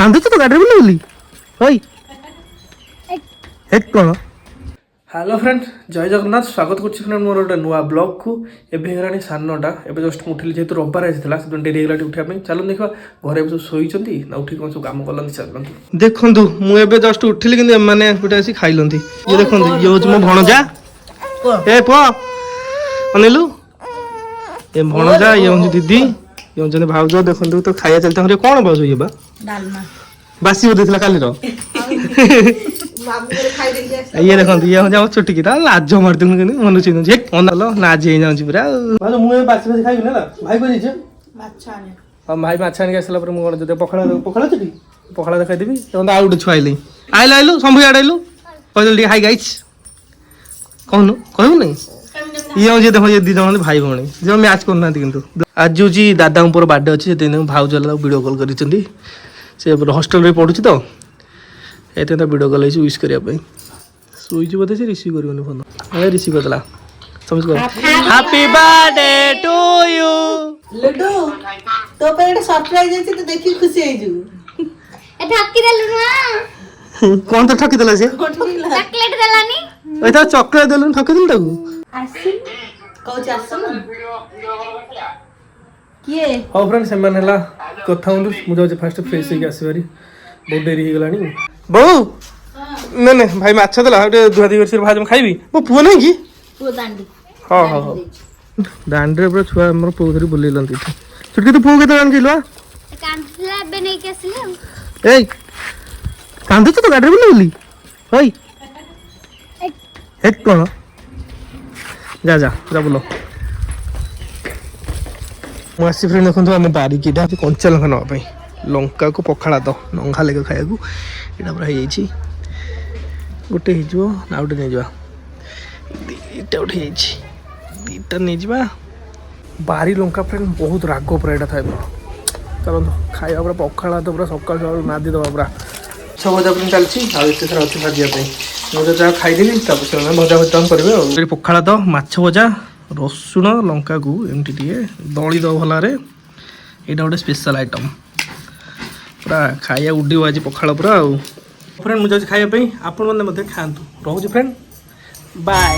କାନ୍ଦୁଛୁ ତ ଗାଡ଼ିରେ ବୁଲି ବୁଲି ହଇ ଏକ କ'ଣ हेलो फ्रेंड जय जगन्नाथ स्वागत करुच्ची फ्रेंड मोर गोटे नुआ ब्लॉग को एवं होगा 9:30 एवं जस्ट उठिली जेहतु रविवार आसाला से डेरी होगा उठाई चलो देखा घरे सब शोती ना उठी कौन सब कम कल चलते देखु मुझे जस्ट उठिली कि मैंने गोटे आसी खाइलती ये देखो ये हूँ मो भणजा ए पुआ अनिलु ये भणजा ये हूँ दीदी ये हूँ भाउज देखो तो खाया चलते कौन भाउज ये बासी बोलते काली ये देखो ये हूँ जाओ छुट्टी की लाज मार मन चिन्ह अनालो लाज हो जाऊँ पूरा मुझे बासी बासी खाइबी ना भाई को हाँ भाई माछ आनिक आसला मुझे पखाड़ा पखाड़ा चुटी पखाड़ा खाईदेवी आउ गोटे छुआ आइल आइल आइलु शंभु आड़े आइलु कही हाई गाइस कहनु कहू नहीं ये हूँ देखो ये दी जन भाई भौणी जो मैच करना कि आज हूँ दादा बर्थडे अच्छे से भाउज वीडियो कॉल कर हस्टेल पढ़ुची तो ये वीडियो कॉल विश करने शोच बोधे से रिसीव कर फोन अरे रिसीव करदेला समझ happy birthday to you laddu तो पे एक सरप्राइज है तो देखि खुशी है जू ए ठकी देलु ना कौन तो ठकी देला से चॉकलेट देलानी ए तो चॉकलेट देलु ठकी दिल ताकू आसी कहू आसम किए हां फ्रेंड से मन हला कथा हुंदु मु जाउ फर्स्ट फ्रेश होके आसीबारी बहुत देरी हो गलानी बहु नहीं नहीं भाई माछ देला धुआ दी कर भाज में खाइबी मो पुओ नहीं की पुओ दांडी हां हां हां दांडी रे छुआ हमर पुओ धरी बुलेलंती छुटकी तो पुओ के दान किलो कांदला बे नहीं के असले ए कांदू तो गाड़ी बुले बुली होई एक कोन जा जा जा बोलो मुआसी फ्रेंड देखो आम बारी की कंचा लंका नापी लंका को पखाड़ा तो लंका लेके खाया यहाँ पूरा हो गोटे हो ना गोटे नहीं दीटा गोटे दीटा नहीं जा बारी लंका फ्रेंड बहुत राग पूरा यहाँ था चलो खाया पूरा पखाड़ा तो पूरा सकाल सकाल नादी दबा पूरा छ भजा पर चलती आते सारा अच्छे भाजापी मुझे जहाँ खाईदेवी भजा भजा करेंगे पखाड़ा तो माछ भजा रसुण लंका को एमती दली दब भलारे यहाँ गोटे स्पेशल आइटम पूरा खाया उड्डीब आज पखाड़ पूरा आउ फ्रेंड मुझे खायापी आपण मैंने खातु रोज फ्रेंड बाय।